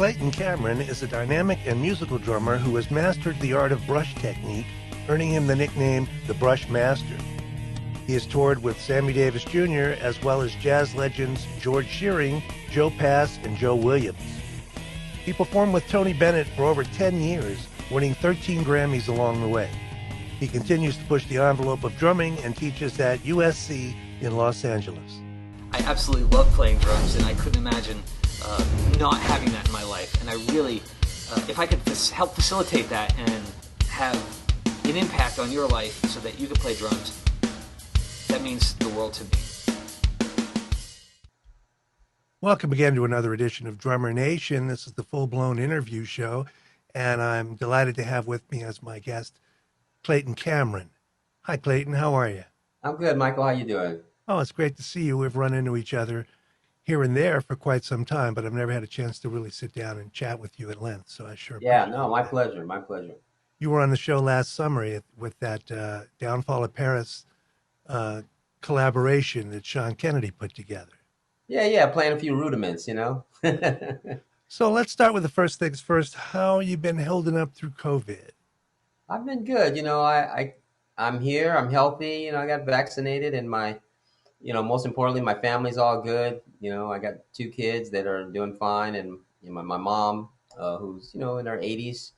Clayton Cameron is a dynamic and musical drummer who has mastered the art of brush technique, earning him the nickname the Brush Master. He has toured with Sammy Davis Jr. as well as jazz legends George Shearing, Joe Pass, and Joe Williams. He performed with Tony Bennett for over 10 years, winning 13 Grammys along the way. He continues to push the envelope of drumming and teaches at USC in Los Angeles. I absolutely love playing drums, and I couldn't imagine not having that in my life. And I really, if I could help facilitate that and have an impact on your life so that you can play drums, that means the world to me. Welcome again to another edition of Drummer Nation. This is the full-blown interview show, and I'm delighted to have with me as my guest Clayton Cameron. Hi, Clayton. How are you? I'm good, Michael. How you doing? Oh, it's great to see you. We've run into each other here and there for quite some time, but I've never had a chance to really sit down and chat with you at length, so I sure appreciate my that. pleasure, my pleasure. You were on the show last summer with that Downfall of Paris collaboration that Sean Kennedy put together. Yeah, playing a few rudiments, So let's start with the first things first. How you been holding up through COVID? I've been good. I'm here. I'm healthy. I got vaccinated, and most importantly, my family's all good. I got 2 kids that are doing fine, and my mom, who's in her 80s,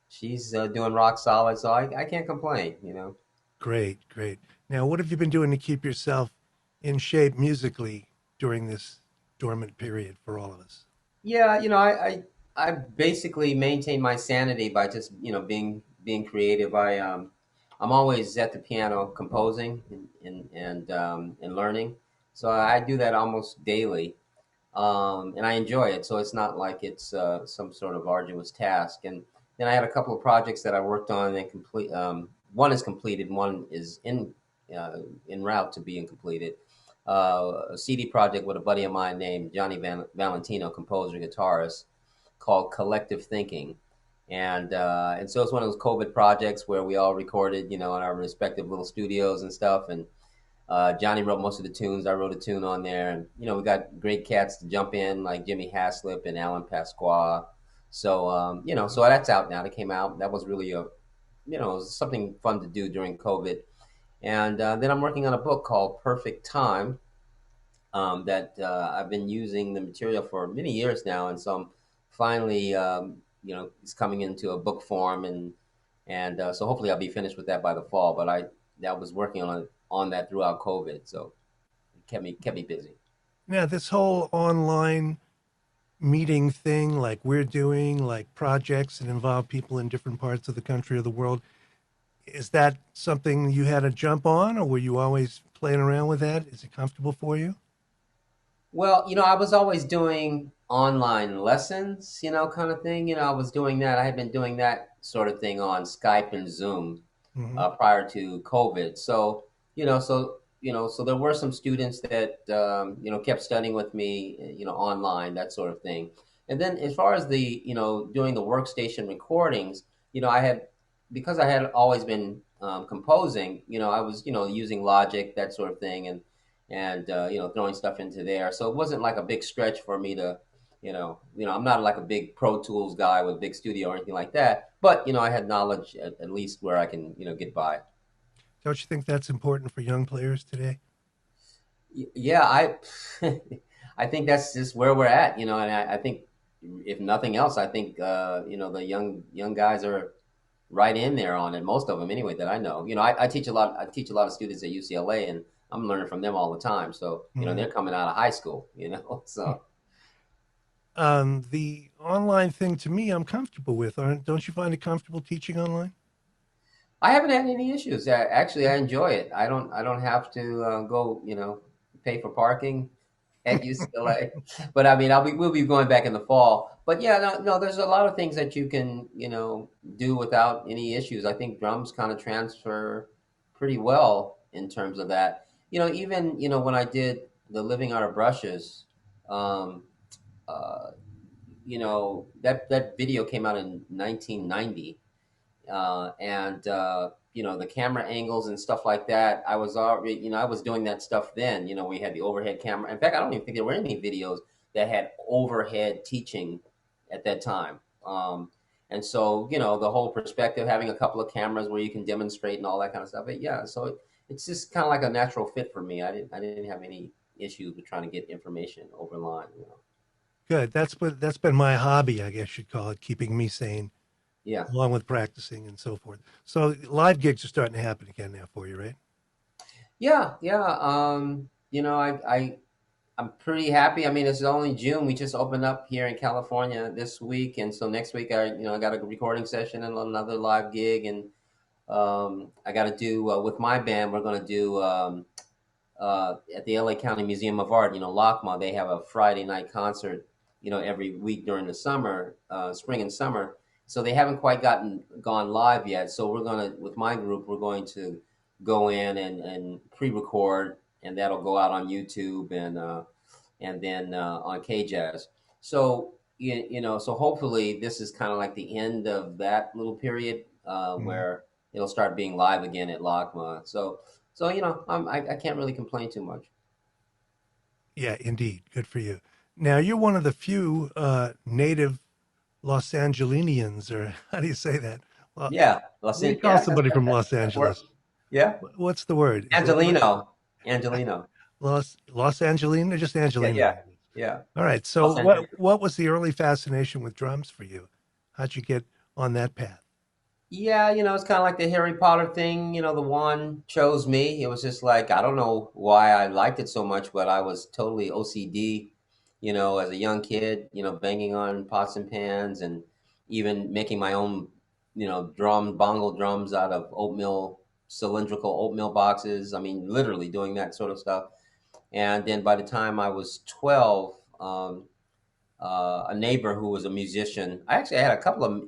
she's doing rock solid. So I can't complain. Great. Now, what have you been doing to keep yourself in shape musically during this dormant period for all of us? Yeah, I basically maintain my sanity by just being creative. I'm always at the piano composing and learning, so I do that almost daily, and I enjoy it. So it's not like it's some sort of arduous task. And then I had a couple of projects that I worked on and complete. One is completed, one is in route to being completed. A CD project with a buddy of mine named Johnny Valentino, composer, guitarist, called Collective Thinking. And so it's one of those COVID projects where we all recorded, in our respective little studios and stuff. And Johnny wrote most of the tunes. I wrote a tune on there. And, we got great cats to jump in, like Jimmy Haslip and Alan Pasqua. So, so that's out now. That came out. That was really it was something fun to do during COVID. And then I'm working on a book called Perfect Time that I've been using the material for many years now. And so I'm finally, it's coming into a book form. And so hopefully I'll be finished with that by the fall. But I was working on that throughout COVID. So it kept me busy. Now, this whole online meeting thing, like we're doing, like projects that involve people in different parts of the country or the world, is that something you had to jump on, or were you always playing around with that? Is it comfortable for you? Well, I was always doing online lessons, kind of thing. I was doing that. I had been doing that sort of thing on Skype and Zoom prior to COVID. So, so there were some students that, kept studying with me, online, that sort of thing. And then as far as the, doing the workstation recordings, because I had always been composing, I was, using Logic, that sort of thing, and throwing stuff into there. So it wasn't like a big stretch for me to, I'm not like a big Pro Tools guy with a big studio or anything like that. But, I had knowledge at least where I can, get by. Don't you think that's important for young players today? Yeah, I think that's just where we're at, and I think if nothing else, I think, the young guys are right in there on it. Most of them, anyway, that I know. I teach a lot. I teach a lot of students at UCLA, and I'm learning from them all the time. So they're coming out of high school. So the online thing, to me, I'm comfortable with. Don't you find it comfortable teaching online? I haven't had any issues. Actually, I enjoy it. I don't have to go, pay for parking at UCLA. But I mean, we'll be going back in the fall. But yeah, no, there's a lot of things that you can, do without any issues. I think drums kind of transfer pretty well in terms of that. Even, when I did the Living Art of Brushes, that video came out in 1990. And the camera angles and stuff like that. I was already, I was doing that stuff then. We had the overhead camera. In fact, I don't even think there were any videos that had overhead teaching at that time. And so, the whole perspective, having a couple of cameras where you can demonstrate and all that kind of stuff. But yeah, so it's just kind of like a natural fit for me. I didn't have any issues with trying to get information over line. Good. That's been my hobby, I guess you'd call it, keeping me sane, Yeah. along with practicing and so forth. So live gigs are starting to happen again now for you, right? Yeah, yeah. I'm pretty happy. I mean, it's only June. We just opened up here in California this week, and so next week I got a recording session and another live gig, and I got to do with my band. We're going to do at the LA County Museum of Art. LACMA. They have a Friday night concert, every week during the summer, spring and summer. So they haven't quite gone live yet. So with my group, we're going to go in and pre-record, and that'll go out on YouTube and then on KJazz. So so hopefully this is kind of like the end of that little period where it'll start being live again at LACMA. So I can't really complain too much. Yeah, indeed. Good for you. Now you're one of the few native Los Angelinians, or how do you say that? Well, Yeah, we call somebody from Los that works. Angeles. Yeah, What's the word? Angelino. Los Angelino, just Angelino. Yeah. All right. So what was the early fascination with drums for you? How'd you get on that path? Yeah, it's kind of like the Harry Potter thing. The one chose me. It was just like, I don't know why I liked it so much, but I was totally OCD, as a young kid, banging on pots and pans and even making my own, bongo drums out of cylindrical oatmeal boxes. I mean, literally doing that sort of stuff. And then by the time I was 12, a neighbor who was a musician. I actually had a couple of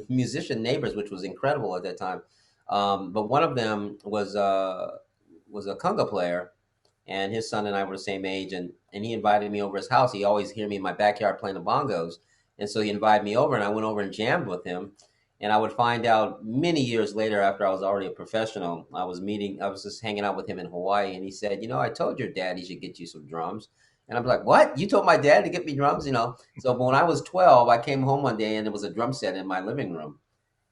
musician neighbors, which was incredible at that time. But one of them was a conga player, and his son and I were the same age. And he invited me over his house. He always hear me in my backyard playing the bongos, and so he invited me over, and I went over and jammed with him. And I would find out many years later, after I was already a professional, I was just hanging out with him in Hawaii, and he said, I told your dad he should get you some drums. And I'm like, what? You told my dad to get me drums, So when I was 12, I came home one day and there was a drum set in my living room.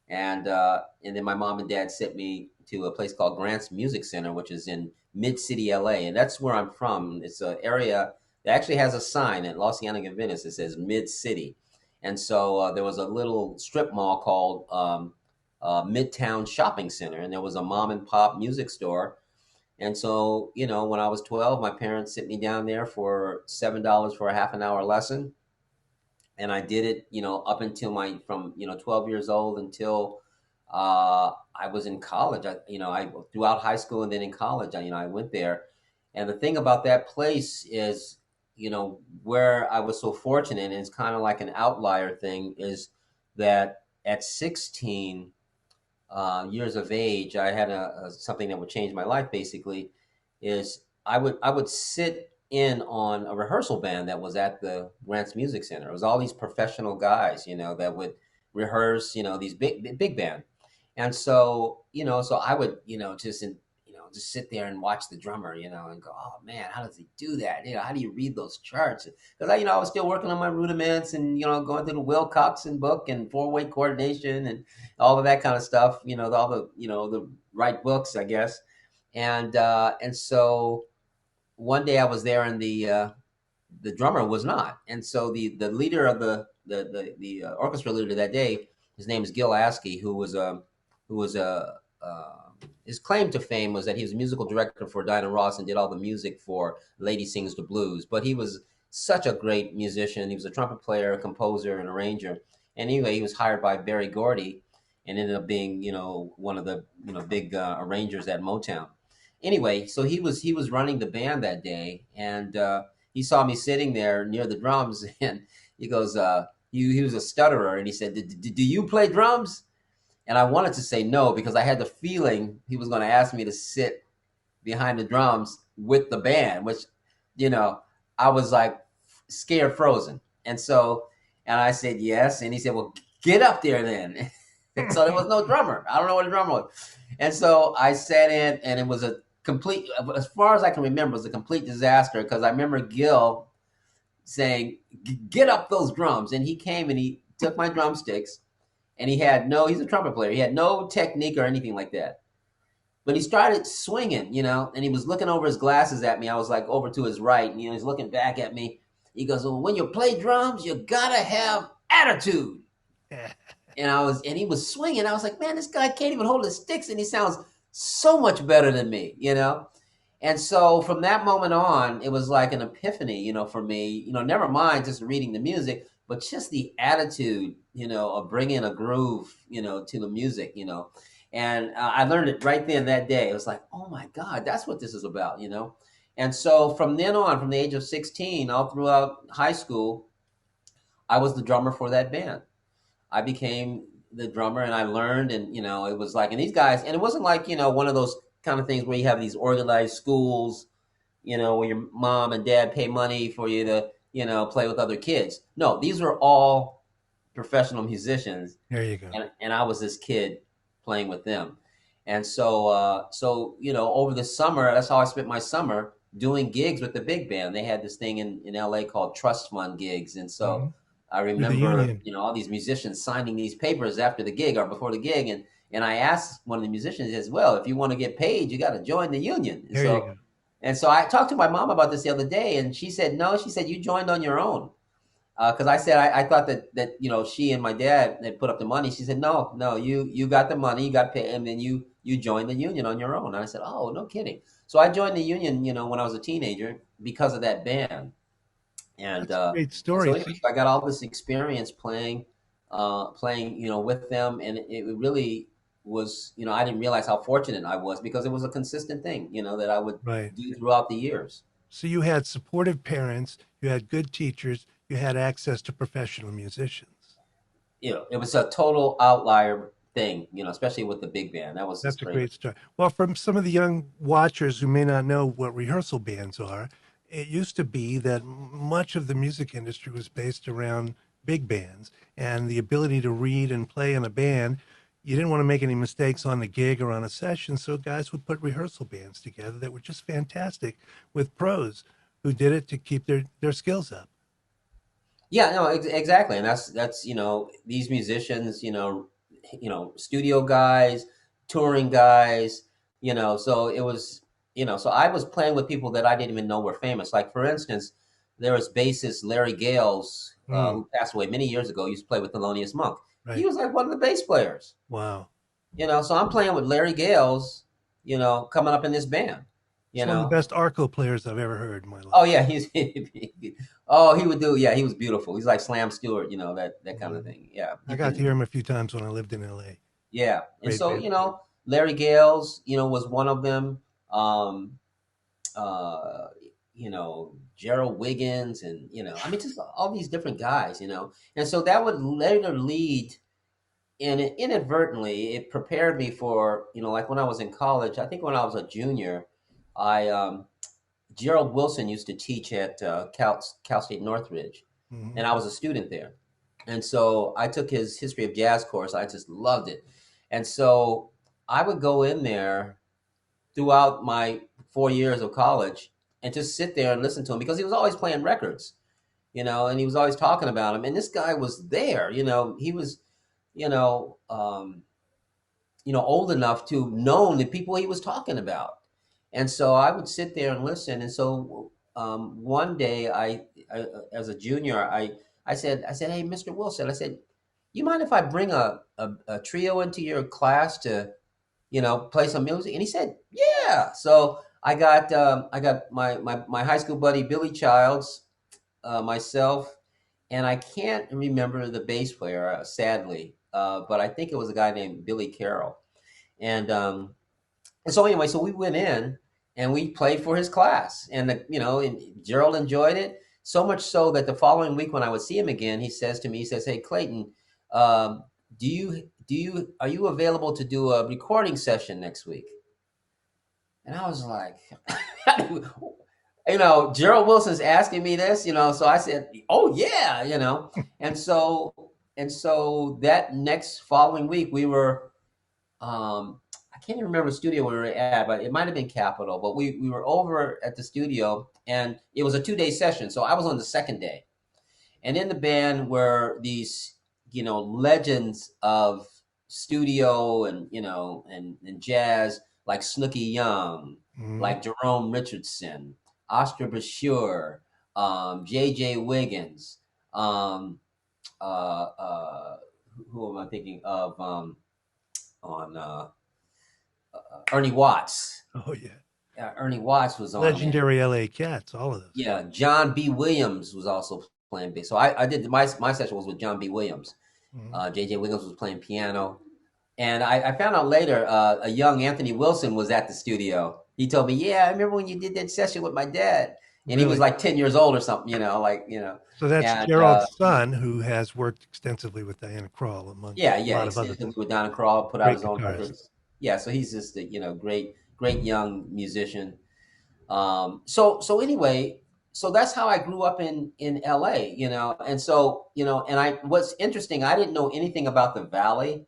And then my mom and dad sent me to a place called Grant's Music Center, which is in Mid-City, LA. And that's where I'm from. It's an area that actually has a sign at Los Angeles, Venice that says Mid-City. And so there was a little strip mall called Midtown Shopping Center. And there was a mom and pop music store. And so, when I was 12, my parents sent me down there for $7 for a half an hour lesson. And I did it, up until from 12 years old until I was in college. I throughout high school and then in college, I went there. And the thing about that place is, where I was so fortunate, and it's kind of like an outlier thing, is that at 16 years of age, I had something that would change my life. Basically, is I would sit in on a rehearsal band that was at the Grants Music Center. It was all these professional guys, that would rehearse, these big band, and so so I would just sit there and watch the drummer, and go, oh man, how does he do that? How do you read those charts? Because I was still working on my rudiments and going through the Will Coxon book and 4-way coordination and all of that kind of stuff. All the the right books, I guess. And so one day I was there and the drummer was not, and so the leader of the orchestra leader that day, his name is Gil Askey, who was his claim to fame was that he was a musical director for Diana Ross and did all the music for Lady Sings the Blues. But he was such a great musician. He was a trumpet player, a composer, and arranger. And anyway, he was hired by Berry Gordy and ended up being, one of the big arrangers at Motown. Anyway, so he was running the band that day, and he saw me sitting there near the drums, and he goes, he was a stutterer, and he said, do you play drums? And I wanted to say no because I had the feeling he was going to ask me to sit behind the drums with the band, which, I was like scared frozen. And I said yes. And he said, well, get up there then. So there was no drummer. I don't know what a drummer was. And so I sat in, and it was a complete, as far as I can remember, it was a complete disaster because I remember Gil saying, "Get up those drums." And he came and he took my drumsticks, and he's a trumpet player. He had no technique or anything like that. But he started swinging, and he was looking over his glasses at me. I was like over to his right, and he's looking back at me. He goes, "Well, when you play drums, you gotta have attitude." And he was swinging. I was like, "Man, this guy can't even hold his sticks, and he sounds so much better than me." And so from that moment on, it was like an epiphany, for me. Never mind just reading the music, but just the attitude, of bringing a groove, to the music. And I learned it right then that day. It was like, oh my God, that's what this is about. And so from then on, from the age of 16, all throughout high school, I was the drummer for that band. I became the drummer, and I learned, and it was like, and these guys, and it wasn't like one of those kind of things where you have these organized schools, where your mom and dad pay money for you to play with other kids. No, these were all professional musicians. There you go. And I was this kid playing with them, and so over the summer, that's how I spent my summer, doing gigs with the big band. They had this thing in LA called trust fund gigs, and so. I remember, all these musicians signing these papers after the gig or before the gig. And I asked one of the musicians as well, if you want to get paid, you got to join the union. There you go. And so I talked to my mom about this the other day, and she said, no, she said, you joined on your own. Because I said, I thought that she and my dad had put up the money. She said, no, you got the money, you got paid, and then you joined the union on your own. And I said, oh, no kidding. So I joined the union, when I was a teenager because of that band. And that's a great story. So anyway, I got all this experience playing, with them, and it really was, I didn't realize how fortunate I was because it was a consistent thing, that I would do throughout the years. So you had supportive parents, you had good teachers, you had access to professional musicians. It was a total outlier thing, especially with the big band. That's a great story. Well, from some of the young watchers who may not know what rehearsal bands are, it used to be that much of the music industry was based around big bands and the ability to read and play in a band. You didn't want to make any mistakes on the gig or on a session, so guys would put rehearsal bands together that were just fantastic with pros who did it to keep their skills up. Yeah, no, exactly. And that's these musicians, studio guys, touring guys, so it was so I was playing with people that I didn't even know were famous. Like, for instance, there was bassist Larry Gales, who passed away many years ago. He used to play with Thelonious Monk. Right. He was like one of the bass players. Wow. So I'm playing with Larry Gales, coming up in this band. One of the best arco players I've ever heard in my life. Oh, yeah. He was beautiful. He's like Slam Stewart, that kind of thing. Yeah. I got to hear him a few times when I lived in LA. Yeah. And so, Larry Gales, was one of them. Gerald Wiggins and, just all these different guys, and so that would later lead, and inadvertently, it prepared me for, like when I was in college. I think when I was a junior, Gerald Wilson used to teach at Cal State Northridge, and I was a student there. And so I took his history of jazz course. I just loved it. And so I would go in there throughout my 4 years of college and just sit there and listen to him because he was always playing records, and he was always talking about him. And this guy was there, he was, old enough to have known the people he was talking about. And so I would sit there and listen. And so one day I as a junior, I said, hey, Mr. Wilson, I said, you mind if I bring a trio into your class to, play some music? And he said, yeah. So I got my high school buddy, Billy Childs, myself, and I can't remember the bass player, sadly, but I think it was a guy named Billy Carroll. And so anyway, so we went in and we played for his class, and and Gerald enjoyed it so much so that the following week when I would see him again, he says, hey, Clayton, are you available to do a recording session next week? And I was like, Gerald Wilson's asking me this, so I said, oh yeah, and so that next following week we were, I can't even remember the studio we were at, but it might have been Capitol. But we were over at the studio, and it was a 2-day session. So I was on the second day, and in the band were these legends of studio and and jazz, like Snooky Young, like Jerome Richardson, Oscar Brashear, J.J. Wiggins, um, who am I thinking of? On Ernie Watts. Oh yeah. Ernie Watts was on Legendary LA Cats, all of those. Yeah, John B. Williams was also playing bass. So I did my session was with John B. Williams. J.J. Williams was playing piano. And I found out later a young Anthony Wilson was at the studio. He told me, yeah, I remember when you did that session with my dad. And Really? He was like 10 years old or something, So that's Gerald's son, who has worked extensively with Diana Krall, among a lot of other things. With Diana Krall, put out his own records. Yeah, so he's just a great young musician. So anyway, so that's how I grew up in LA, and so, what's interesting, I didn't know anything about the Valley.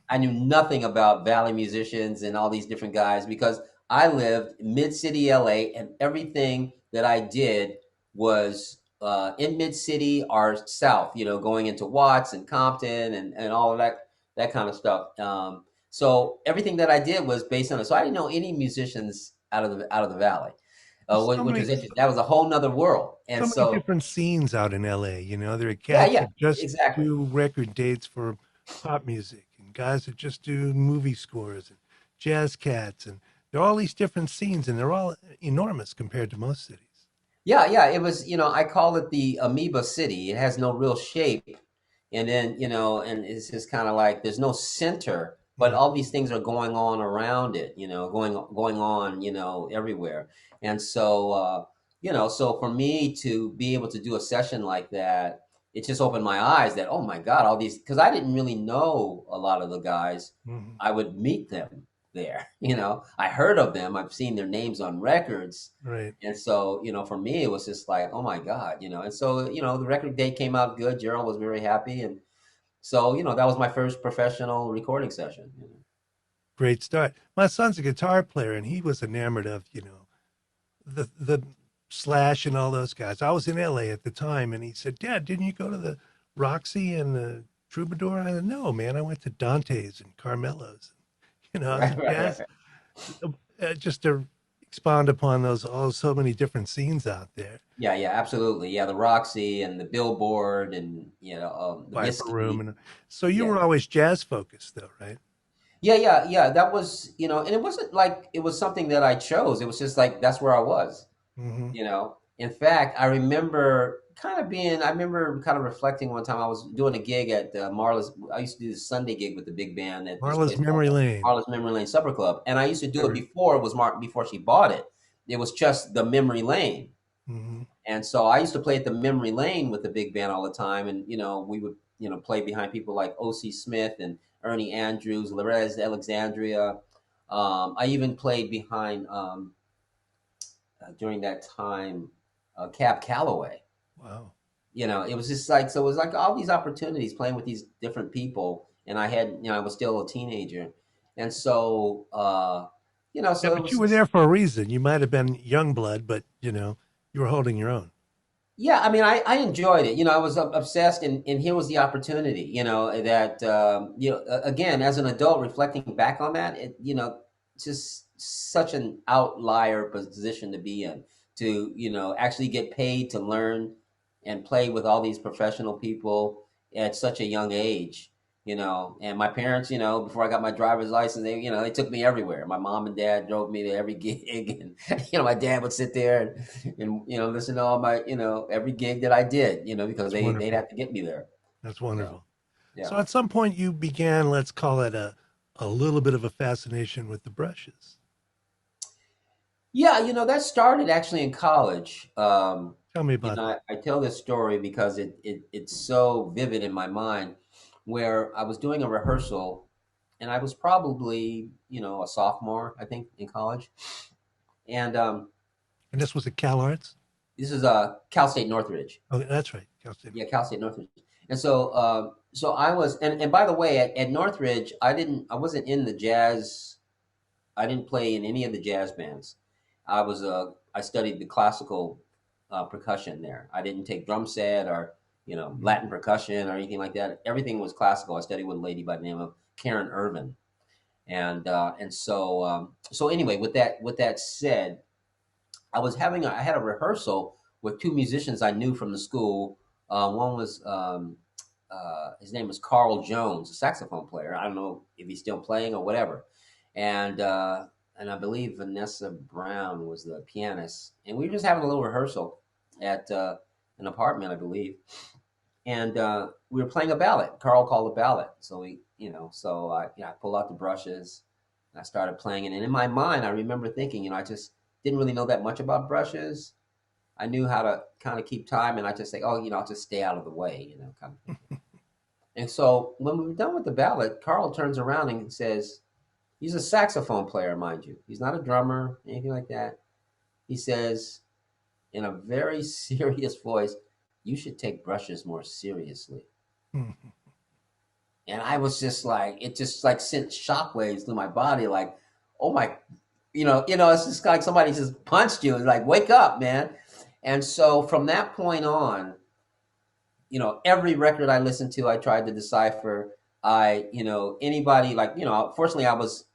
I knew nothing about Valley musicians and all these different guys because I lived mid-city LA, and everything that I did was in mid-city or south, going into Watts and Compton and all of that kind of stuff. So everything that I did was based on it. So I didn't know any musicians out of the Valley, which was interesting. That was a whole nother world. And so many different scenes out in LA. There are cats that just do record dates for pop music, and guys that just do movie scores, and jazz cats, and there are all these different scenes, and they're all enormous compared to most cities. Yeah. It was, I call it the amoeba city. It has no real shape, and then and it's just kind of like there's no center. But all these things are going on around it, going on, everywhere. And so, so for me to be able to do a session like that, it just opened my eyes that, oh my God, all these, because I didn't really know a lot of the guys. I would meet them there, I heard of them. I've seen their names on records. Right. And so, for me, it was just like, oh my God, and so, the record day came out good. Gerald was very happy. And so, that was my first professional recording session. Great start. My son's a guitar player, and he was enamored of, the Slash and all those guys. I was in LA at the time, and he said, Dad, didn't you go to the Roxy and the Troubadour? I said, no, man, I went to Dante's and Carmelo's. Right. Just to expound upon so many different scenes out there. Yeah, absolutely. Yeah, the Roxy and the Billboard and the Viper Room. So you were always jazz focused, though, right? Yeah. That was and it wasn't like it was something that I chose. It was just like that's where I was. In fact, I remember kind of reflecting one time. I was doing a gig at Marla's. I used to do the Sunday gig with the big band at Marla's Memory Lane. Marla's Memory Lane Supper Club, and I used to do it before before she bought it. It was just the Memory Lane, and so I used to play at the Memory Lane with the big band all the time, and we would play behind people like O.C. Smith and Ernie Andrews, Lorez Alexandria. I even played behind during that time Cab Calloway. Wow. It was just like, so it was like all these opportunities playing with these different people. And I had, I was still a teenager. And so, but you were there for a reason. You might have been young blood, but, you were holding your own. Yeah. I mean, I enjoyed it. I was obsessed and here was the opportunity, that, again, as an adult reflecting back on that, just such an outlier position to be in, to actually get paid to learn and play with all these professional people at such a young age, and my parents, before I got my driver's license, they took me everywhere. My mom and dad drove me to every gig, and my dad would sit there and listen to all my every gig that I did, because they'd have to get me there. That's wonderful. So at some point you began, let's call it a little bit of a fascination with the brushes. Yeah, that started actually in college. Tell me about that. I tell this story because it's so vivid in my mind, where I was doing a rehearsal, and I was probably a sophomore, I think, in college, and this was at Cal Arts. This is Cal State Northridge. Oh, that's right, Cal State. Yeah, Cal State Northridge. And so I was, and by the way, at Northridge, I wasn't in the jazz. I didn't play in any of the jazz bands. I studied the classical percussion there. I didn't take drum set or Latin percussion or anything like that. Everything was classical. I studied with a lady by the name of Karen Irvin, and so anyway, with that said, I had a rehearsal with two musicians I knew from the school. One was his name was Carl Jones, a saxophone player. I don't know if he's still playing or whatever, and I believe Vanessa Brown was the pianist. And we were just having a little rehearsal at an apartment, I believe, and we were playing a ballad. Carl called a ballad, so I pulled out the brushes and I started playing it. And in my mind, I remember thinking, I just didn't really know that much about brushes. I knew how to kind of keep time, and I just say, I'll just stay out of the way, kind of. And so when we were done with the ballad, Carl turns around and says, he's a saxophone player, mind you. He's not a drummer, anything like that. He says, in a very serious voice, you should take brushes more seriously. And I was just like, it just like sent shockwaves through my body, like, oh my, it's just like somebody just punched you and like, wake up, man. And so from that point on, every record I listened to, I tried to decipher. Anybody like, fortunately I was,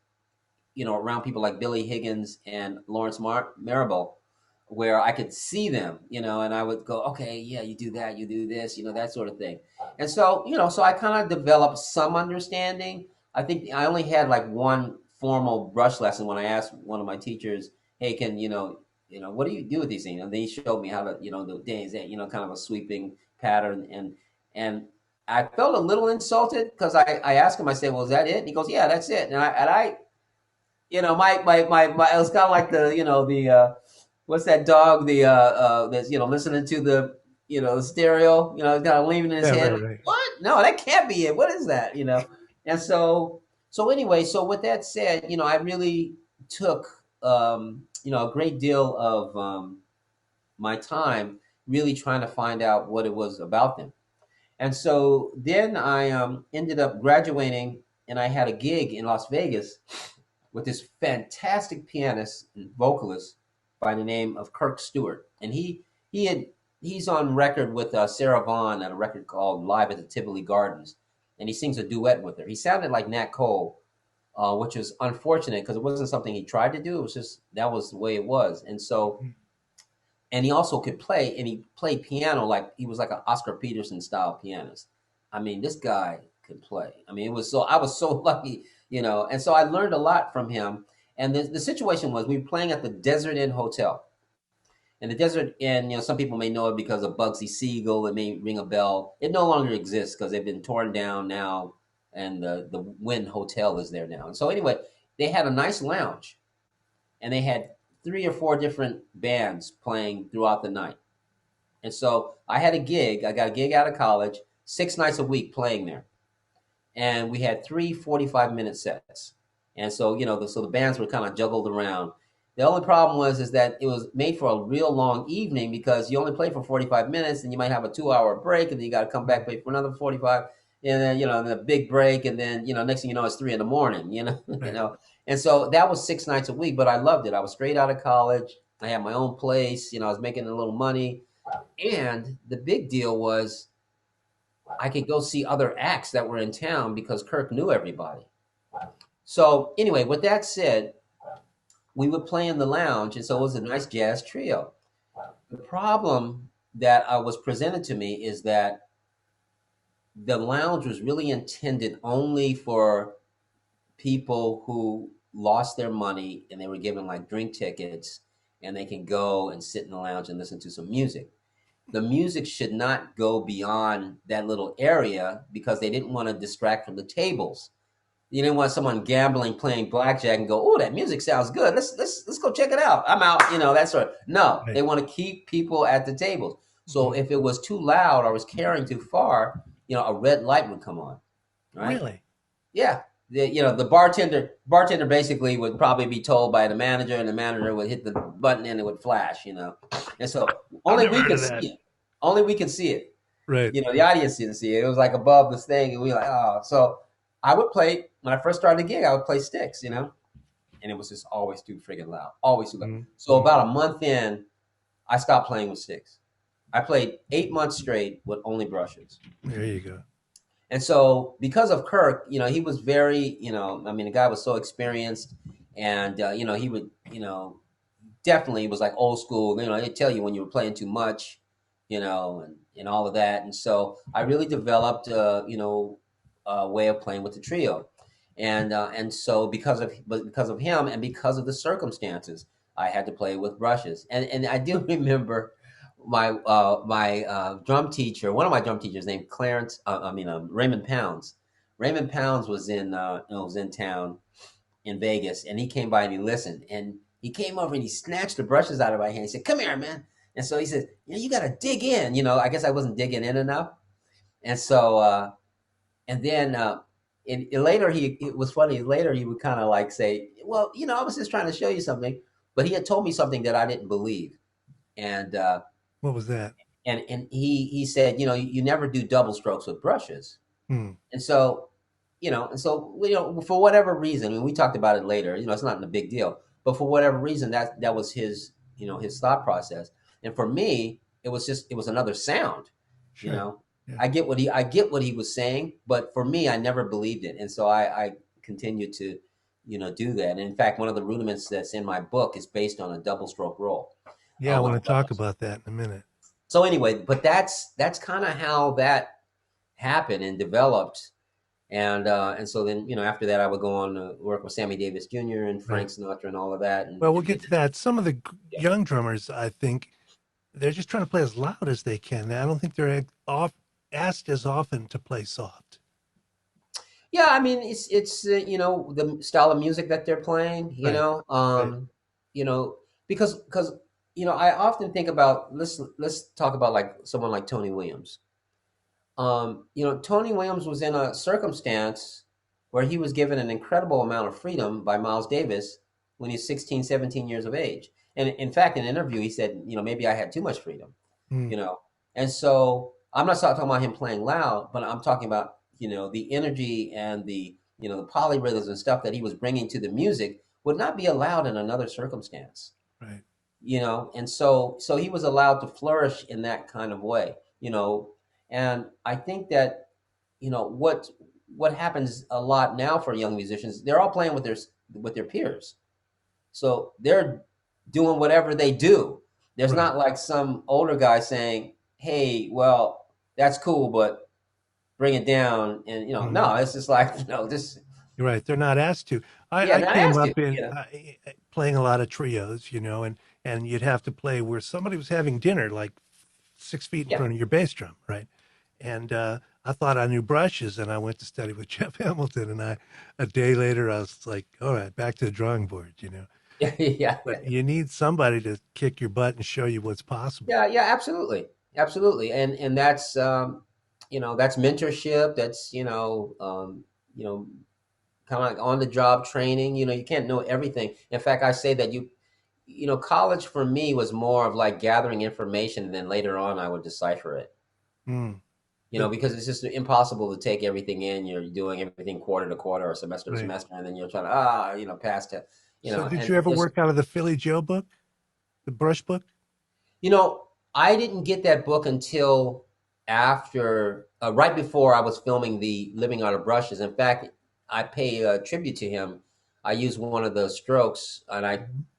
around people like Billy Higgins and Lawrence Marable, where I could see them, and I would go, okay, yeah, you do that, you do this, that sort of thing. And so, so I kind of developed some understanding. I think I only had like one formal brush lesson when I asked one of my teachers, hey, what do you do with these things? And they showed me how to, the days that, kind of a sweeping pattern. And I felt a little insulted because I asked him, I said, well, is that it? And he goes, yeah, that's it. And I my it was kind of like the what's that dog that's listening to the the stereo, kind of leaning his head. Right. What? No, that can't be it. What is that? And so anyway, so with that said, I really took a great deal of my time really trying to find out what it was about them. And so then I ended up graduating, and I had a gig in Las Vegas with this fantastic pianist and vocalist by the name of Kirk Stewart. And he's on record with Sarah Vaughan at a record called Live at the Tivoli Gardens. And he sings a duet with her. He sounded like Nat Cole, which was unfortunate because it wasn't something he tried to do. It was just, that was the way it was. And so, and he also could play, and he played piano like he was like an Oscar Peterson style pianist. I mean, this guy could play. I mean, I was so lucky, and so I learned a lot from him. And the situation was, we were playing at the Desert Inn Hotel. And the Desert Inn, some people may know it because of Bugsy Siegel. It may ring a bell. It no longer exists because they've been torn down now, and the Wynn Hotel is there now. And so anyway, they had a nice lounge, and they had 3 or 4 different bands playing throughout the night. And so I got a gig out of college, 6 nights a week playing there. And we had 3 45-minute sets. And so, so the bands were kind of juggled around. The only problem is that it was made for a real long evening because you only play for 45 minutes, and you might have a 2-hour break, and then you got to come back, play for another 45, and then, then a big break. And then, next thing you know, it's 3 a.m, Right. And so that was 6 nights a week, but I loved it. I was straight out of college. I had my own place, I was making a little money. And the big deal was I could go see other acts that were in town because Kirk knew everybody. So anyway, with that said, we would play in the lounge, and so it was a nice jazz trio. The problem that was presented to me is that the lounge was really intended only for people who lost their money and they were given like drink tickets, and they can go and sit in the lounge and listen to some music. The music should not go beyond that little area because they didn't want to distract from the tables. You didn't want someone gambling, playing blackjack, and go, "Oh, that music sounds good. Let's go check it out. I'm out." That sort of. No, Right. They want to keep people at the tables. So if it was too loud or was carrying too far, a red light would come on. Right? Really? Yeah. The bartender basically would probably be told by the manager, and the manager would hit the button and it would flash. And so only never we heard could of see that. it. Only we could see it. Right. The audience didn't see it. It was like above this thing, and we were like, oh. So I would play when I first started the gig. I would play sticks, and it was just always too friggin' loud, always too loud. So Mm-hmm. about a month in, I stopped playing with sticks. I played 8 months straight with only brushes. There you go. And so because of Kirk, he was very, I mean, the guy was so experienced, and he would, definitely was like old school. They tell you when you were playing too much, and all of that. And so I really developed, a way of playing with the trio, and so because of him and because of the circumstances, I had to play with brushes. And I do remember my drum teacher, one of my drum teachers named Raymond Pounds. Raymond Pounds was in town in Vegas, and he came by and he listened, and he came over and he snatched the brushes out of my hand. He said, "Come here, man." And so he said, "You got to dig in." I guess I wasn't digging in enough, and so and then later it was funny. Later he would kind of like say, "Well, I was just trying to show you something," but he had told me something that I didn't believe, and What was that? and he said, you never do double strokes with brushes. Hmm. And so, for whatever reason, I mean, we talked about it later, it's not a big deal, but for whatever reason, that was his, his thought process. And for me, it was another sound, Sure. Yeah. I get what he was saying, but for me, I never believed it. And so I continued to, do that. And in fact, one of the rudiments that's in my book is based on a double stroke roll. Yeah, I want With to talk brushes. about that in a minute. So anyway, but that's kind of how that happened and developed. And so then, after that, I would go on to work with Sammy Davis Jr. and Frank Right. Sinatra and all of that. And Well, we'll get to that. Some of the yeah, young drummers, I think, they're just trying to play as loud as they can. I don't think they're asked as often to play soft. yeah. I mean, it's the style of music that they're playing. Right. Right. You know because I often think about let's talk about like someone like Tony Williams. Tony Williams was in a circumstance where he was given an incredible amount of freedom by Miles Davis when he's 16, 17 years of age. And in fact, in an interview, he said, maybe I had too much freedom, Hmm. you know. And so I'm not talking about him playing loud, but I'm talking about, the energy and the polyrhythms and stuff that he was bringing to the music would not be allowed in another circumstance, Right. and so he was allowed to flourish in that kind of way, and I think that what happens a lot now for young musicians, they're all playing with their peers, so they're doing whatever they do. There's Right. not like some older guy saying, "Hey, well, that's cool, but bring it down." And Hmm. no, it's just like this. You're right. They're not asked to. Yeah, I not came asked to. up in playing a lot of trios, and you'd have to play where somebody was having dinner like 6 feet in Yeah. front of your bass drum, right? And I thought I knew brushes, and I went to study with Jeff Hamilton. And a day later, I was like, all right, back to the drawing board. Yeah, yeah, But you need somebody to kick your butt and show you what's possible. yeah, yeah, absolutely, absolutely, and that's that's mentorship. That's you know kind of like on the job training. You can't know everything. In fact, I say that college for me was more of like gathering information, and then later on I would decipher it. Mm. Because it's just impossible to take everything in. You're doing everything quarter to quarter or semester to Right. semester, and then you're trying to pass to So, did and you ever there's work out of the Philly Joe book, the brush book? You know, I didn't get that book until right before I was filming the Living Out of Brushes. In fact, I pay a tribute to him. I use one of the strokes, and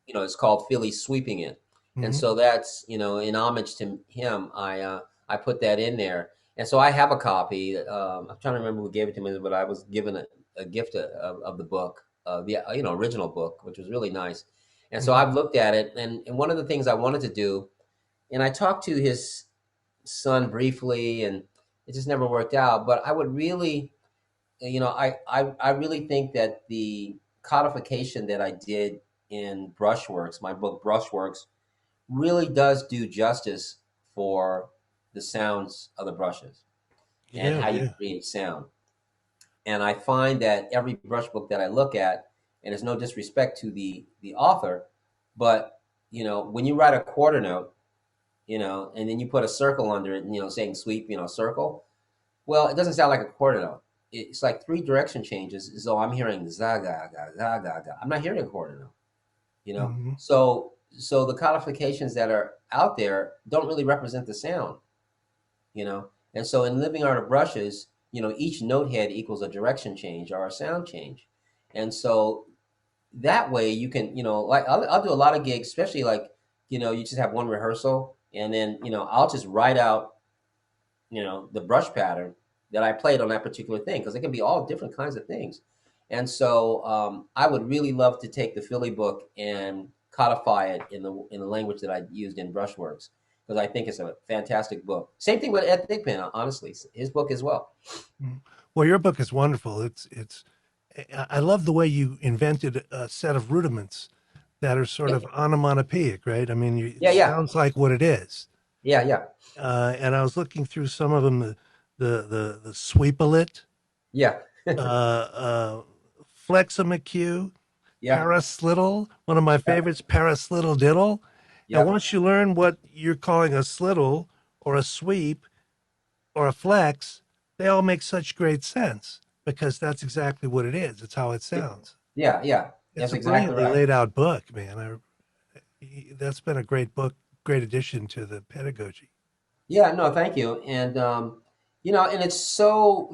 it's called Philly Sweeping It, and Mm-hmm. so that's in homage to him. I put that in there, and so I have a copy. I'm trying to remember who gave it to me, but I was given a gift of the book, the original book, which was really nice. And so Mm-hmm. I've looked at it, and one of the things I wanted to do, and I talked to his son briefly, and it just never worked out. But I would really, I really think that the codification that I did in Brushworks, my book Brushworks, really does do justice for the sounds of the brushes and Yeah, how you yeah. create sound. And I find that every brush book that I look at, and it's no disrespect to the author, but when you write a quarter note, and then you put a circle under it, and, saying sweep, circle. Well, it doesn't sound like a quarter note. It's like three direction changes. So I'm hearing za ga ga za ga ga. I'm not hearing a quarter note, Hmm. So the codifications that are out there don't really represent the sound, And so in Living Art of Brushes, each note head equals a direction change or a sound change. And so that way you can, like I'll do a lot of gigs, especially like, you just have one rehearsal, and then, I'll just write out, the brush pattern that I played on that particular thing, because it can be all different kinds of things. And so I would really love to take the Philly book and codify it in the language that I used in Brushworks, because I think it's a fantastic book. Same thing with Ed Thigpen, honestly, his book as well. Well, your book is wonderful. I love the way you invented a set of rudiments that are sort Yeah, of onomatopoeic, right? I mean, it yeah, yeah, sounds like what it is. yeah, yeah, And I was looking through some of them, the sweepalit, yeah, uh, flexamacue, yeah, paraslittle. One of my yeah, favorites, paraslittle diddle. And yeah. once you learn what you're calling a slittle or a sweep or a flex, they all make such great sense because that's exactly what it is. It's how it sounds. Yeah, yeah. It's That's a exactly brilliantly right. laid out book, man. That's been a great book, great addition to the pedagogy. Yeah, no, thank you. And and it's so,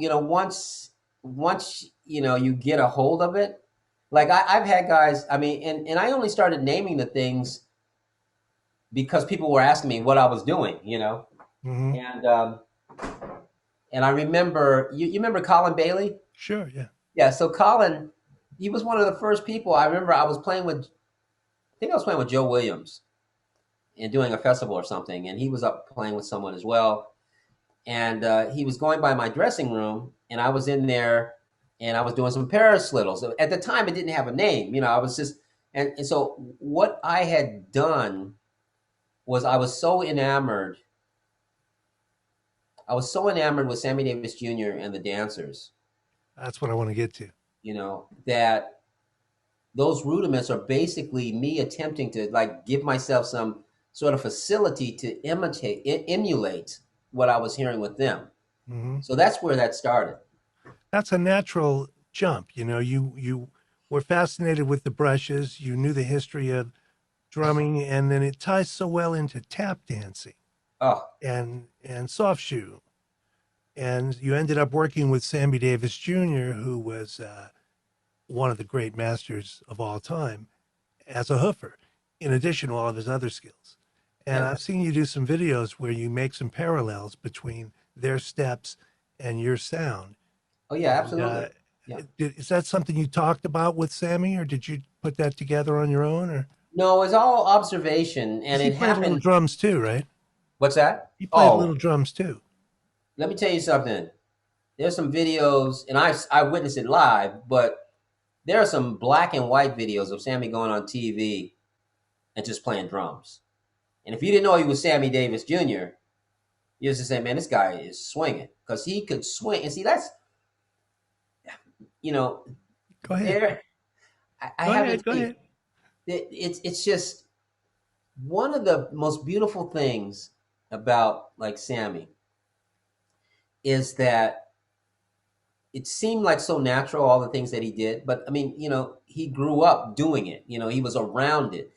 once you get a hold of it, like I've had guys, I mean, and I only started naming the things because people were asking me what I was doing. Hmm. And I remember you remember Colin Bailey? Sure, yeah. Yeah, so Colin, he was one of the first people. I remember I think I was playing with Joe Williams and doing a festival or something, and he was up playing with someone as well. And he was going by my dressing room, and I was in there, and I was doing some paraslittles. At the time, it didn't have a name. I was just, and so what I had done was I was so enamored with Sammy Davis Jr. and the dancers, That's what I want to get to. that those rudiments are basically me attempting to like give myself some sort of facility to emulate what I was hearing with them. Hmm. So that's where that started. That's a natural jump. You were fascinated with the brushes. You knew the history of drumming, and then it ties so well into tap dancing Oh, and soft shoe. And you ended up working with Sammy Davis Jr., who was one of the great masters of all time as a hoofer, in addition to all of his other skills. And yeah. I've seen you do some videos where you make some parallels between their steps and your sound. Oh, yeah, And absolutely. Yeah. is that something you talked about with Sammy, or did you put that together on your own? Or No, it's all observation, because and he it played little happened. drums too, right? What's that? He played little Oh, drums too. let me tell you something. There's some videos, and I witnessed it live, but there are some black and white videos of Sammy going on TV and just playing drums. And if you didn't know he was Sammy Davis Jr., you just say, "Man, this guy is swinging," because he could swing. And see, that's you know, Go ahead. there. I Go have to ahead. Go tell you, ahead. it's just one of the most beautiful things about like Sammy is that it seemed like so natural, all the things that he did. But I mean, he grew up doing it. He was around it.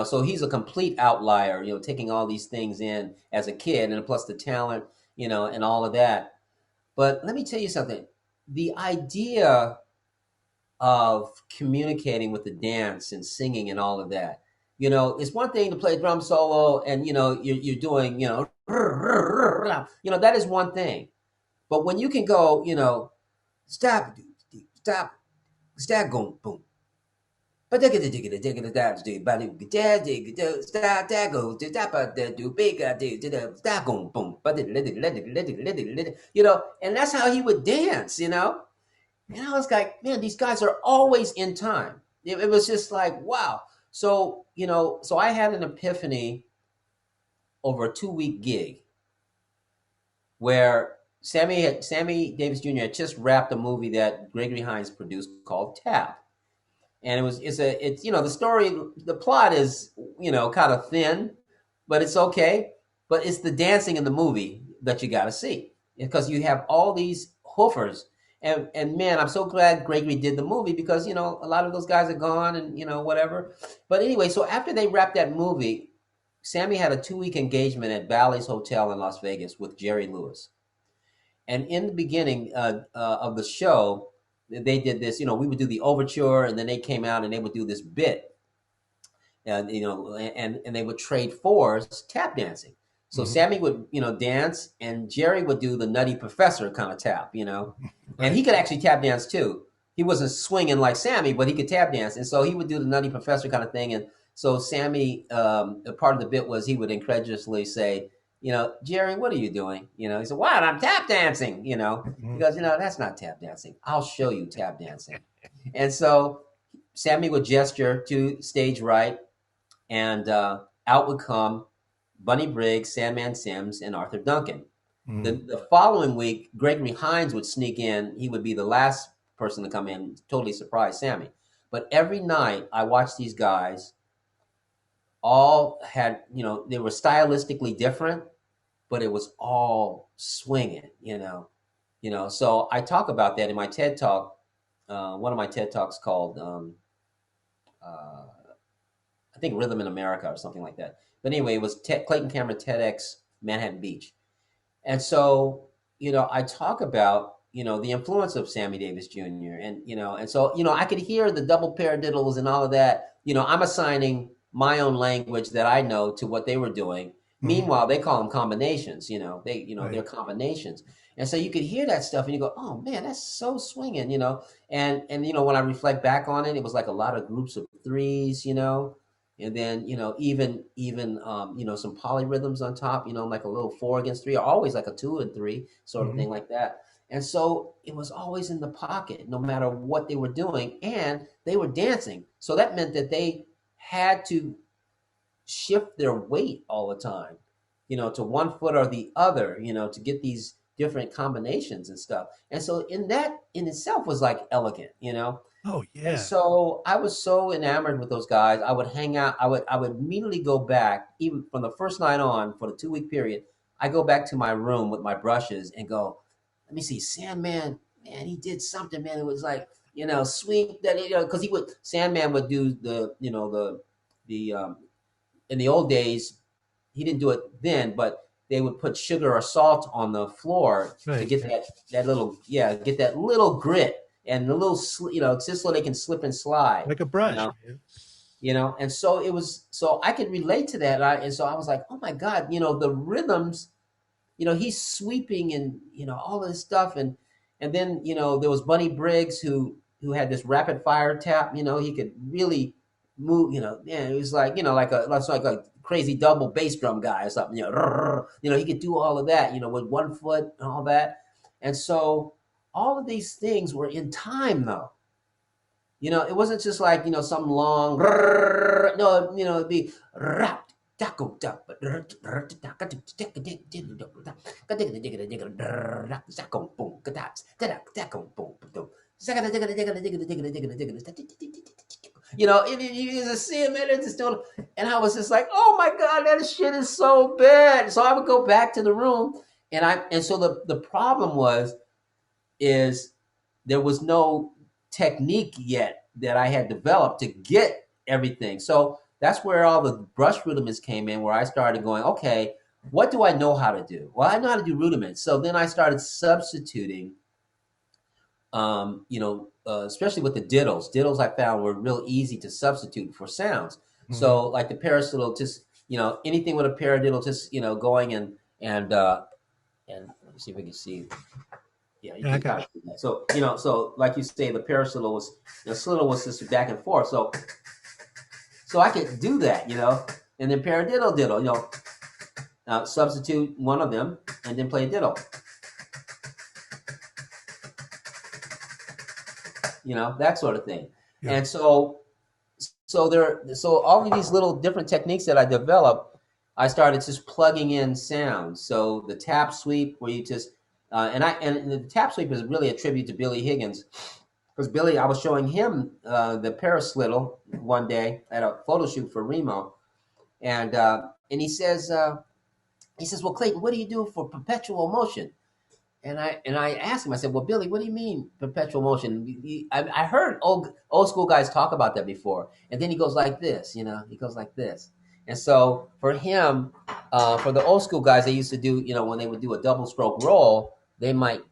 So he's a complete outlier. Taking all these things in as a kid, and plus the talent, and all of that. But let me tell you something. The idea of communicating with the dance and singing and all of that. It's one thing to play drum solo and you're doing, that is one thing. But when you can go, stop, stop, stop, boom, boom. But they get the digger, the dance, the body, the stop, that go, the tap, the do big, the stop, boom, boom. But and that's how he would dance. And I was like, man, these guys are always in time. It was just like, wow. So, so I had an epiphany over a 2-week gig where Sammy Davis Jr. had just wrapped a movie that Gregory Hines produced called Tap. And it's the story, the plot is, kind of thin, but it's okay. but it's the dancing in the movie that you got to see, because you have all these hoofers. And man, I'm so glad Gregory did the movie, because a lot of those guys are gone, and whatever. But anyway, so after they wrapped that movie, Sammy had a 2-week engagement at Bally's Hotel in Las Vegas with Jerry Lewis. And in the beginning of the show, they did this. We would do the overture, and then they came out and they would do this bit, and and they would trade fours tap dancing. So Sammy would dance, and Jerry would do the Nutty Professor kind of tap, and he could actually tap dance too. He wasn't swinging like Sammy, but he could tap dance, and so he would do the Nutty Professor kind of thing. And so Sammy, part of the bit was he would incredulously say, Jerry, what are you doing? He said, "What? I'm tap dancing." He goes, "That's not tap dancing. I'll show you tap dancing." And so Sammy would gesture to stage right, and out would come Bunny Briggs, Sandman Sims, and Arthur Duncan. The following week, Gregory Hines would sneak in. He would be the last person to come in, totally surprise Sammy. But every night I watched these guys. All had, they were stylistically different, but it was all swinging, So I talk about that in my TED Talk, one of my TED Talks called, I think Rhythm in America or something like that. But anyway, it was Clayton Cameron TEDx Manhattan Beach. And so, I talk about, the influence of Sammy Davis Jr. And so, I could hear the double paradiddles and all of that. I'm assigning my own language that I know to what they were doing. Meanwhile, they call them combinations, Right. they're combinations. And so you could hear that stuff and you go, oh man, that's so swinging, and when I reflect back on it, it was like a lot of groups of threes, and then, even some polyrhythms on top, like a little 4 against 3, or always like a 2 and 3 sort of thing like that. And so it was always in the pocket, no matter what they were doing, and they were dancing. So that meant that they had to shift their weight all the time, to one foot or the other, to get these different combinations and stuff. And so that in itself was like elegant, Oh And yeah. so I was so enamored with those guys. I would hang out. I would immediately go back, even from the first night on for the 2-week period. I go back to my room with my brushes and go, let me see, Sandman, man, he did something, man. It was like, sweep that, because Sandman would do the in the old days, he didn't do it then, but they would put sugar or salt on the floor to Right. get that little, get that little grit and the little, just so they can slip and slide, Like a you brush. know, and so so I could relate to that. And so I was like, oh my God, the rhythms, he's sweeping and, all this stuff. And then, there was Bunny Briggs who had this rapid fire tap, he could really move, it was like, like a crazy double bass drum guy or something, he could do all of that, with one foot and all that. And so all of these things were in time though. It wasn't just like, some long, no, it'd be you just see him and just doing, and I was just like, oh my God, that shit is so bad. So I would go back to the room, and so the problem is there was no technique yet that I had developed to get everything. So that's where all the brush rudiments came in, where I started going, okay, what do I know how to do? Well, I know how to do rudiments. So then I started substituting, especially with the diddles. Diddles I found were real easy to substitute for sounds. So like the paradiddle, just, anything with a paradiddle, just, going and let me see if we can see. Yeah, you Yeah, I can got kind of do that. So, so like you say, the parasittle was, slittle was just back and forth. So I could do that, and then paradiddle diddle, substitute one of them and then play a diddle. That sort of thing. Yeah. And so all of these little different techniques that I developed, I started just plugging in sounds. So the tap sweep, where you just and the tap sweep is really a tribute to Billy Higgins, because Billy, I was showing him the paraslittle one day at a photo shoot for Remo, and he says, He says, well, Clayton, what do you do for perpetual motion? And I asked him, I said, well, Billy, what do you mean perpetual motion? I heard old school guys talk about that before. And then he goes like this, he goes like this. And so for him, for the old school guys, they used to do, when they would do a double stroke roll, they might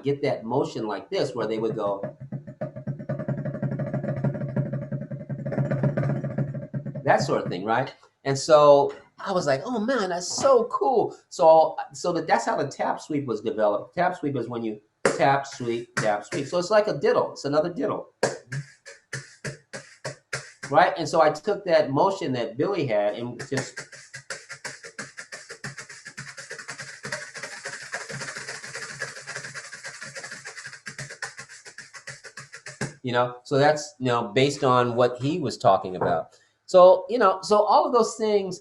get that motion like this, where they would go, that sort of thing, right? And so I was like, oh man, that's so cool. So that's how the tap sweep was developed. Tap sweep is when you tap, sweep, tap, sweep. So it's like a diddle. It's another diddle. Right? And so I took that motion that Billy had and just... so that's, based on what he was talking about. So, so all of those things,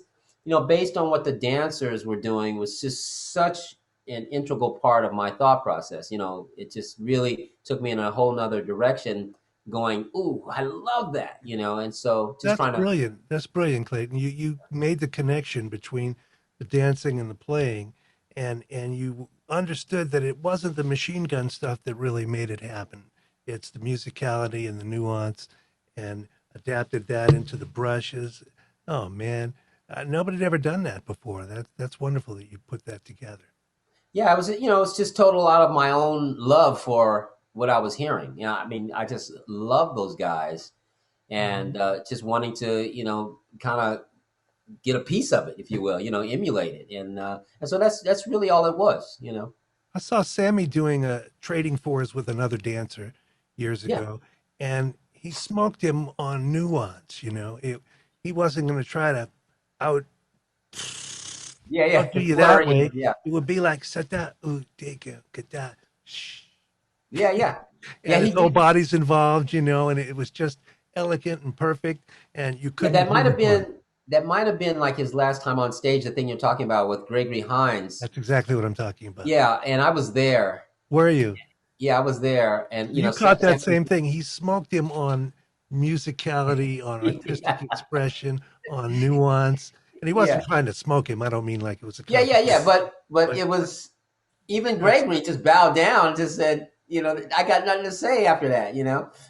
based on what the dancers were doing was just such an integral part of my thought process. It just really took me in a whole nother direction going, ooh, I love that, and so just That's brilliant. That's brilliant, Clayton. You made the connection between the dancing and the playing, and you understood that it wasn't the machine gun stuff that really made it happen. It's the musicality and the nuance, and adapted that into the brushes. Oh man, nobody had ever done that before. That's wonderful that you put that together. Yeah, it was, it's just total out of my own love for what I was hearing. I mean, I just love those guys, and just wanting to, kind of get a piece of it, if you will, emulate it, and so that's really all it was. I saw Sammy doing a trading fours with another dancer years ago, and he smoked him on nuance. He wasn't going to try to outdo you that way. Yeah, it would be like sata udega gada. Yeah. And his whole body's involved, and it was just elegant and perfect, and you couldn't. That might have been like his last time on stage. The thing you're talking about with Gregory Hines. That's exactly what I'm talking about. Yeah, and I was there. Were you? Yeah, I was there, and you caught that same thing. He smoked him on musicality, on artistic expression, on nuance, and he wasn't trying to smoke him. I don't mean like it was a but it was, even Gregory just bowed down and just said, I got nothing to say after that.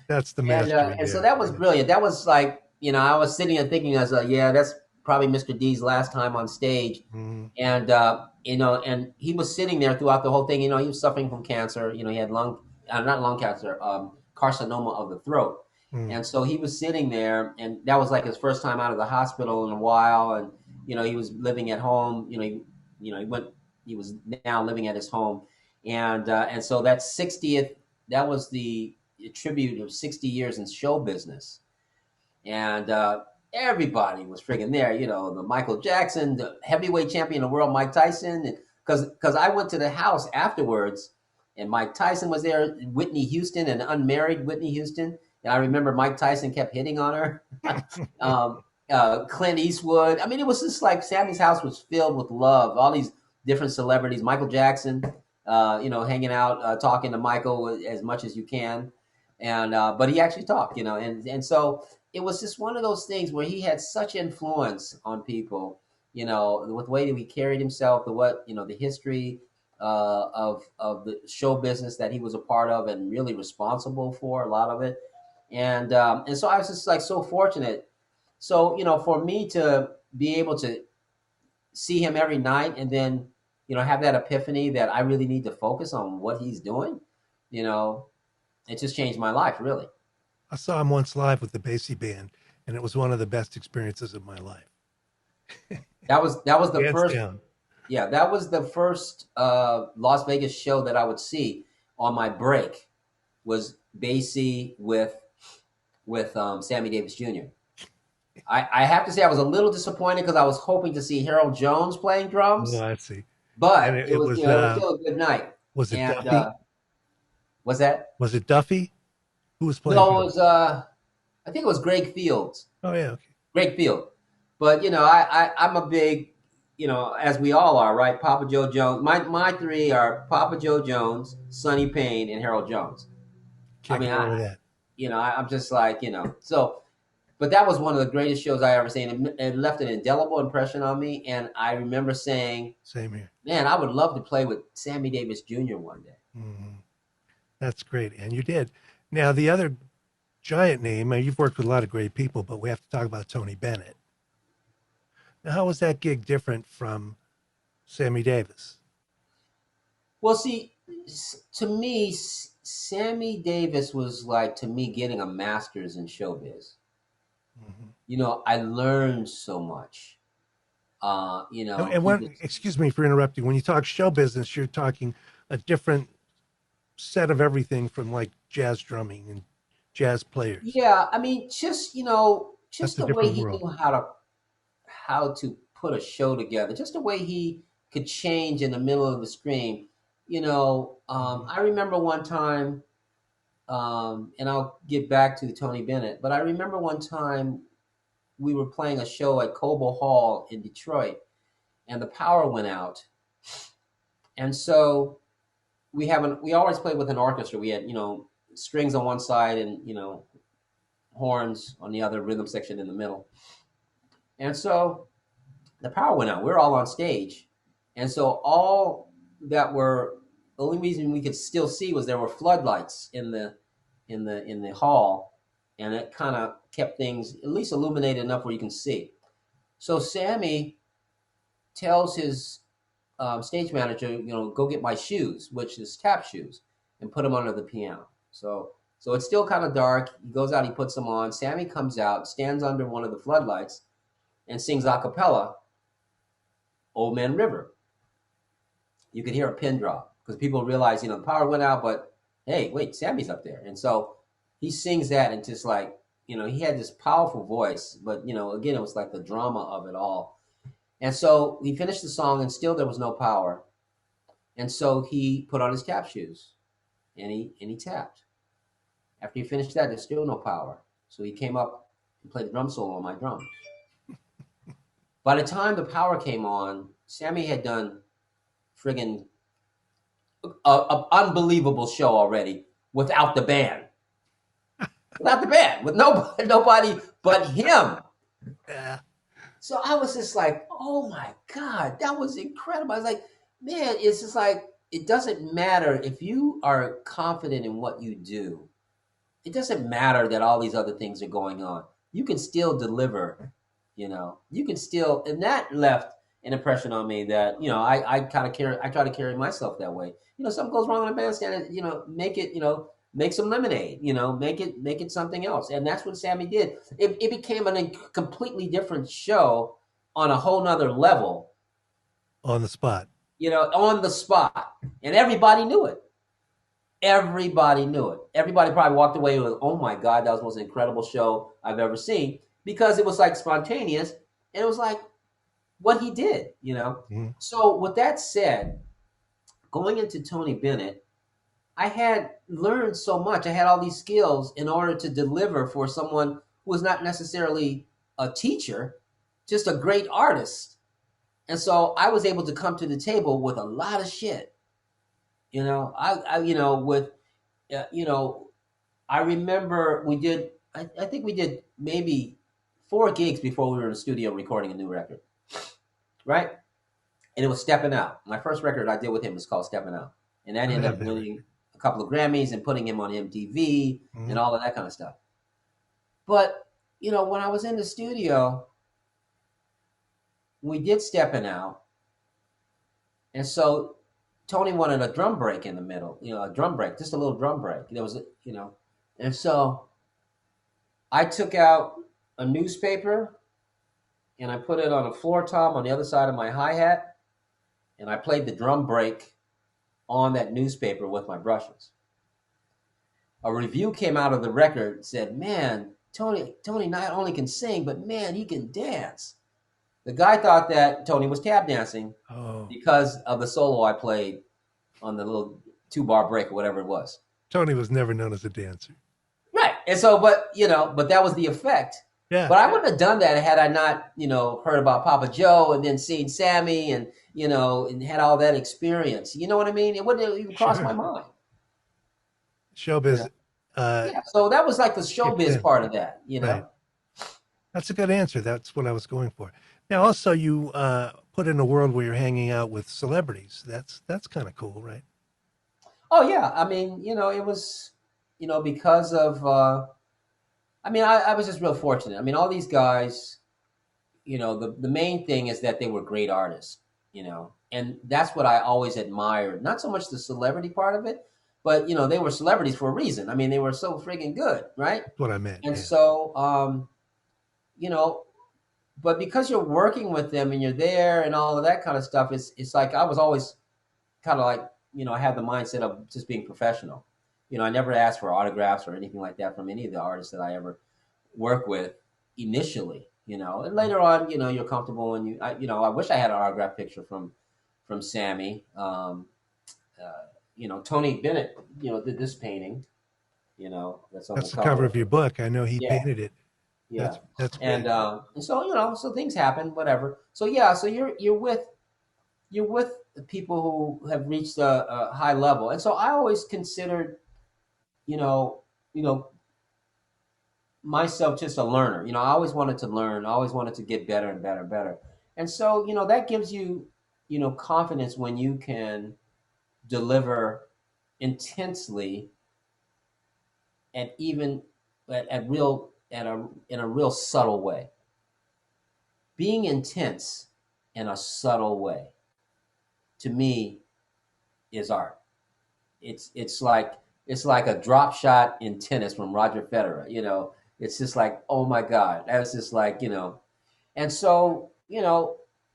That's the master. And so that was brilliant. That was like, I was sitting and thinking, I was like, that's probably Mr. D's last time on stage. Mm-hmm. And, and he was sitting there throughout the whole thing. He was suffering from cancer. He had not lung cancer, carcinoma of the throat. Mm. And so he was sitting there, and that was like his first time out of the hospital in a while. And, he was living at home, he was now living at his home. And so that 60th, that was the tribute of 60 years in show business. And, everybody was friggin' there, the Michael Jackson, the heavyweight champion of the world, Mike Tyson. Because I went to the house afterwards, and Mike Tyson was there, Whitney Houston, an unmarried Whitney Houston. And I remember Mike Tyson kept hitting on her. Clint Eastwood. I mean, it was just like Sammy's house was filled with love. All these different celebrities. Michael Jackson, hanging out, talking to Michael as much as you can. And but he actually talked, and so it was just one of those things where he had such influence on people, with the way that he carried himself, the history of the show business that he was a part of and really responsible for a lot of it. And so I was just like so fortunate. So, for me to be able to see him every night and then, have that epiphany that I really need to focus on what he's doing, it just changed my life, really. I saw him once live with the Basie Band, and it was one of the best experiences of my life. That was the Hands first. down. Yeah, that was the first Las Vegas show that I would see on my break. Was Basie with Sammy Davis Jr. I have to say I was a little disappointed because I was hoping to see Harold Jones playing drums. Oh, I see. But it was still a good night. Was it Duffy? Was that? Was it Duffy? Who was playing? No, it was. I think it was Greg Fields. Oh yeah, okay. Greg Field. But I'm a big, as we all are, right? Papa Joe Jones. My three are Papa Joe Jones, Sonny Payne, and Harold Jones. Can't get over that. I'm just like, so. but that was one of the greatest shows I ever seen. It left an indelible impression on me, and I remember saying, Same here. "Man, I would love to play with Sammy Davis Jr. one day." Mm-hmm. That's great, and you did. Now the other giant name. You've worked with a lot of great people, but we have to talk about Tony Bennett. Now, how was that gig different from Sammy Davis? Well, see, to me, Sammy Davis was like, to me, getting a master's in showbiz. Mm-hmm. I learned so much. And when, excuse me for interrupting, when you talk show business, you're talking a different set of everything from like jazz drumming and jazz players. Yeah, I mean, just That's a the way different he world. knew how to put a show together, just the way he could change in the middle of the screen. I remember one time, and I'll get back to Tony Bennett, but I remember one time we were playing a show at Cobo Hall in Detroit, and the power went out, and so we always played with an orchestra. We had strings on one side and horns on the other, rhythm section in the middle, and so the power went out. We were all on stage, and so the only reason we could still see was there were floodlights in the hall, and it kind of kept things at least illuminated enough where you can see. So Sammy tells his stage manager, go get my shoes, which is tap shoes, and put them under the piano. So it's still kind of dark. He goes out, he puts them on. Sammy comes out, stands under one of the floodlights, and sings a cappella, Old Man River. You could hear a pin drop because people realize, the power went out, but hey, wait, Sammy's up there. And so he sings that, and just like, he had this powerful voice, but, again, it was like the drama of it all. And so he finished the song, and still there was no power. And so he put on his tap shoes, and he tapped. After he finished that, there's still no power. So he came up and played the drum solo on my drums. By the time the power came on, Sammy had done friggin' a unbelievable show already without the band. Without the band, with nobody but him. Yeah. So I was just like, oh my God, that was incredible. I was like, man, it's just like, it doesn't matter if you are confident in what you do. It doesn't matter that all these other things are going on. You can still deliver, you can still, and that left an impression on me that, I try to carry myself that way. Something goes wrong on a bandstand, make it, make some lemonade, make it something else. And that's what Sammy did. It became a completely different show on a whole nother level. On the spot. On the spot. And everybody knew it. Everybody knew it. Everybody probably walked away with, oh my God, that was the most incredible show I've ever seen. Because it was like spontaneous. And it was like what he did, Mm-hmm. So with that said, going into Tony Bennett, I had learned so much. I had all these skills in order to deliver for someone who was not necessarily a teacher, just a great artist. And so I was able to come to the table with a lot of shit. I remember I think we did maybe 4 gigs before we were in the studio recording a new record. Right? And it was Steppin' Out. My first record I did with him was called Steppin' Out. And that ended up winning a couple of Grammys and putting him on MTV and all of that kind of stuff. But, when I was in the studio, we did Steppin' Out. And so Tony wanted a drum break in the middle, a drum break, just a little drum break. There was, and so I took out a newspaper and I put it on a floor tom on the other side of my hi-hat, and I played the drum break on that newspaper with my brushes. A review came out of the record, said, man, Tony not only can sing, but man, he can dance. The guy thought that Tony was tap dancing because of the solo I played on the little 2-bar break or whatever it was. Tony was never known as a dancer. Right. And so, but that was the effect. Yeah. But I wouldn't have done that had I not, heard about Papa Joe and then seen Sammy and, and had all that experience. You know what I mean? It wouldn't have even crossed my mind. Showbiz. Yeah. So that was like the showbiz part of that, Right. That's a good answer. That's what I was going for. Now, also, you put in a world where you're hanging out with celebrities. That's kind of cool, right? Oh yeah, I mean, it was, because of, I mean, I was just real fortunate. I mean, all these guys, the main thing is that they were great artists, and that's what I always admired. Not so much the celebrity part of it, but they were celebrities for a reason. I mean, they were so friggin' good, right? That's what I meant. And Yeah. so, you know, but because you're working with them and you're there and all of that kind of stuff, it's like I was always kind of like, I had the mindset of just being professional. I never asked for autographs or anything like that from any of the artists that I ever work with initially. And later on, you're comfortable and I wish I had an autograph picture from Sammy. Tony Bennett, did this painting. That's on the That's the cover cover. of your book. I know he Yeah, painted it. yeah. That's And great. so so things happen, whatever. So yeah, so you're with the people who have reached a high level, and so I always considered, you know, you know, myself just a learner. I always wanted to learn. I always wanted to get better and better and better. And so, that gives you, confidence when you can deliver intensely and even at real at a in a real subtle way. Being intense in a subtle way, to me, is art. It's like a drop shot in tennis from Roger Federer. It's just like, oh my God, that's just like, and so,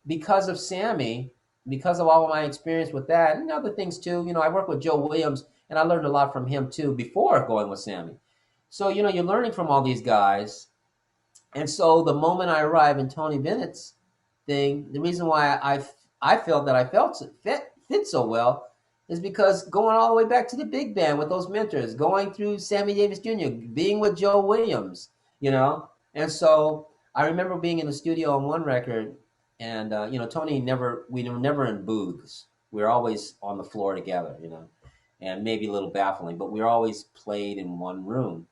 because of Sammy, because of all of my experience with that and other things too, I worked with Joe Williams and I learned a lot from him too before going with Sammy. So, you're learning from all these guys. And so the moment I arrive in Tony Bennett's thing, the reason why I felt that I fit so well is because going all the way back to the big band with those mentors, going through Sammy Davis Jr., being with Joe Williams, and so I remember being in the studio on one record, and Tony we were never in booths. We were always on the floor together, and maybe a little baffling, but we were always played in one room.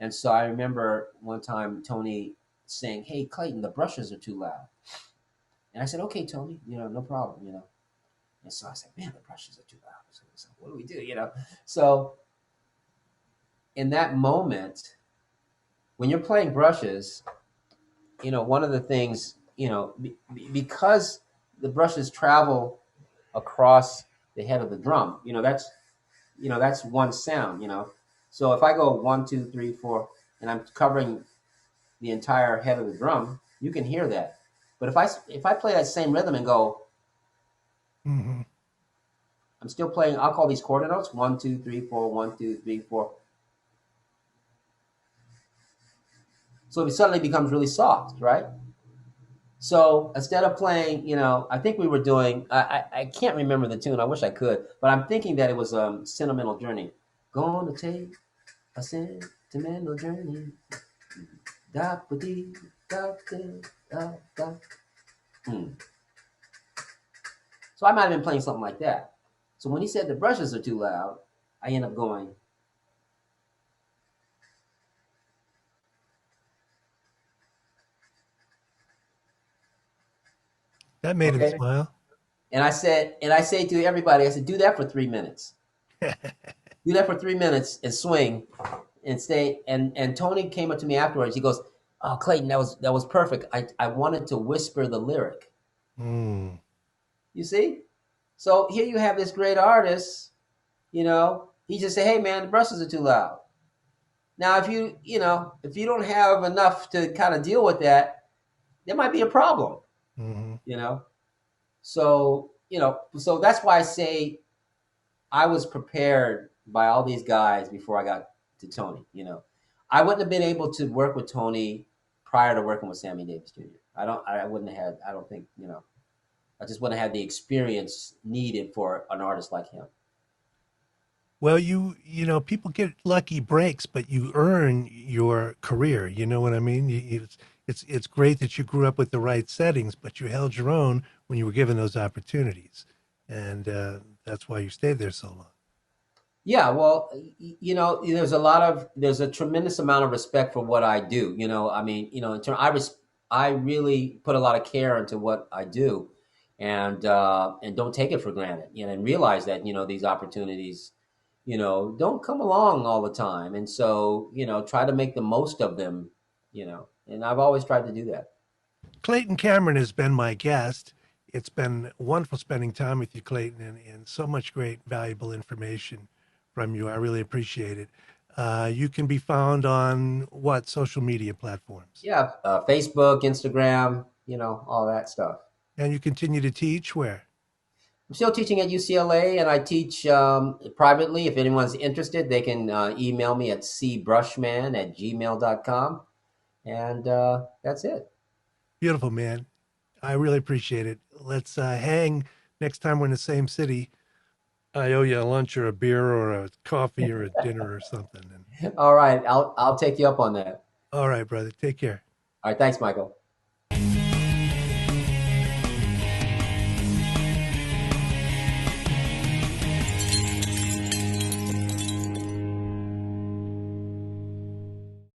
And so I remember one time Tony saying, "Hey, Clayton, the brushes are too loud." And I said, "Okay, Tony, no problem." And so I said, "Man, the brushes are too loud." So what do we do? So in that moment, when you're playing brushes, one of the things, because the brushes travel across the head of the drum, that's one sound. So if I go 1, 2, 3, 4, and I'm covering the entire head of the drum, you can hear that. But if I play that same rhythm and go, Hmm. I'm still playing. I'll call these quarter notes 1, 2, 3, 4, 1, 2, 3, 4. So it suddenly becomes really soft, right? So instead of playing, I think we were doing. I can't remember the tune. I wish I could, but I'm thinking that it was "Sentimental Journey." Gonna take a sentimental journey. Da ba dee da da da da. Hmm. So I might have been playing something like that. So when he said the brushes are too loud, I end up going, That made him okay. smile. And I say to everybody, I said, do that for 3 minutes. Do that for 3 minutes and swing and stay. And Tony came up to me afterwards. He goes, "Oh, Clayton, that was perfect. I wanted to whisper the lyric." Mm. You see? So here you have this great artist, he just said, "Hey man, the brushes are too loud." Now if you don't have enough to kind of deal with that, there might be a problem, Hmm. you know. So that's why I say I was prepared by all these guys before I got to Tony. I wouldn't have been able to work with Tony prior to working with Sammy Davis Jr. I wouldn't have had. I don't think. I just wouldn't have had the experience needed for an artist like him. Well, people get lucky breaks, but you earn your career. You know what I mean? It's great that you grew up with the right settings, but you held your own when you were given those opportunities, and that's why you stayed there so long. Yeah, well, there's a tremendous amount of respect for what I do. I mean, I really put a lot of care into what I do, and don't take it for granted. And realize that these opportunities, don't come along all the time, and so try to make the most of them. And I've always tried to do that. Clayton Cameron has been my guest. It's been wonderful spending time with you, Clayton, and so much great, valuable information from you. I really appreciate it. You can be found on what social media platforms? Yeah, Facebook, Instagram, all that stuff. And you continue to teach where? I'm still teaching at UCLA, and I teach privately. If anyone's interested, they can email me at cbrushman@gmail.com. And that's it. Beautiful, man. I really appreciate it. Let's hang next time we're in the same city. I owe you a lunch or a beer or a coffee or a dinner or something. And, All right, I'll take you up on that. all right, brother. Take care. All right, thanks, Michael.